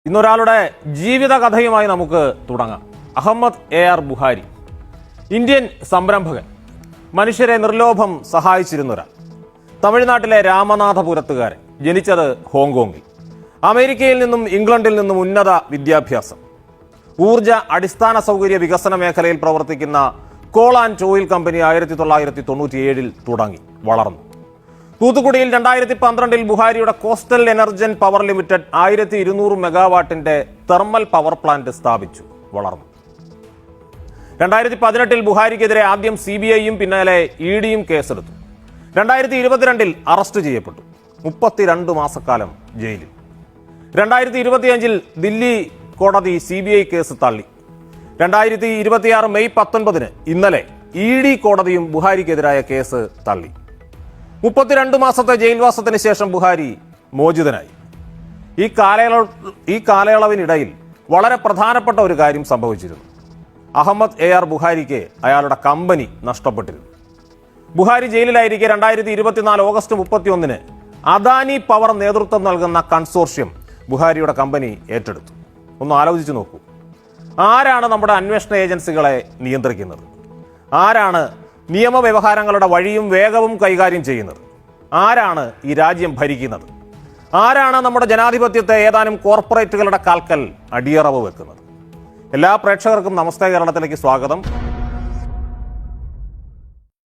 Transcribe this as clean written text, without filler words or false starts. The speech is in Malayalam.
ഇന്നൊരാളുടെ ജീവിതകഥയുമായി നമുക്ക് തുടങ്ങാം. അഹമ്മദ് AR ബുഹാരി, ഇന്ത്യൻ സംരംഭകൻ, മനുഷ്യരെ നിർലോഭം സഹായിച്ചിരുന്നൊരാൾ. തമിഴ്നാട്ടിലെ രാമനാഥപുരത്തുകാരൻ, ജനിച്ചത് ഹോങ്കോങ്ങിൽ. അമേരിക്കയിൽ നിന്നും ഇംഗ്ലണ്ടിൽ നിന്നും ഉന്നത വിദ്യാഭ്യാസം. ഊർജ അടിസ്ഥാന സൗകര്യ വികസന മേഖലയിൽ പ്രവർത്തിക്കുന്ന കോൾ ആൻഡ് ഓയിൽ കമ്പനി 1997 തുടങ്ങി വളർന്നു. തൂത്തുക്കുടിയിൽ 2012 ബുഹാരിയുടെ കോസ്റ്റൽ എനർജൻ പവർ ലിമിറ്റഡ് 1200 മെഗാവാട്ടിന്റെ തെർമൽ പവർ പ്ലാന്റ് സ്ഥാപിച്ചു, വളർന്നു. 2018 ബുഹാരിക്കെതിരെ ആദ്യം CBIയും പിന്നാലെ EDയും കേസെടുത്തു. 2022 അറസ്റ്റ് ചെയ്യപ്പെട്ടു. 32 മാസക്കാലം ജയിലിൽ. 2025 ദില്ലി കോടതി CBI കേസ് തള്ളി. 2026 മെയ് 19 ഇന്നലെ ED കോടതിയും ബുഹാരിക്കെതിരായ കേസ് തള്ളി. 32 മാസത്തെ ജയിൽവാസത്തിന് ശേഷം ബുഹാരി മോചിതനായി. ഈ കാലയളവിനിടയിൽ വളരെ പ്രധാനപ്പെട്ട ഒരു കാര്യം സംഭവിച്ചിരുന്നു. അഹമ്മദ് AR ബുഹാരിക്ക് അയാളുടെ കമ്പനി നഷ്ടപ്പെട്ടിരുന്നു. ബുഹാരി ജയിലിലായിരിക്കെ 2024 ഓഗസ്റ്റ് 31 അദാനി പവർ നേതൃത്വം നൽകുന്ന കൺസോർഷ്യം ബുഹാരിയുടെ കമ്പനി ഏറ്റെടുത്തു. ഒന്ന് ആലോചിച്ച് നോക്കൂ. ആരാണ് നമ്മുടെ അന്വേഷണ ഏജൻസികളെ നിയന്ത്രിക്കുന്നത്? ആരാണ് നിയമവ്യവഹാരങ്ങളുടെ വഴിയും വേഗവും കൈകാര്യം ചെയ്യുന്നത്? ആരാണ് ഈ രാജ്യം ഭരിക്കുന്നത്? ആരാണ് നമ്മുടെ ജനാധിപത്യത്തെ ഏതാനും കോർപ്പറേറ്റുകളുടെ കാൽക്കൽ അടിയറവ് വെക്കുന്നത്? എല്ലാ പ്രേക്ഷകർക്കും നമസ്തേ കേരളത്തിലേക്ക് സ്വാഗതം.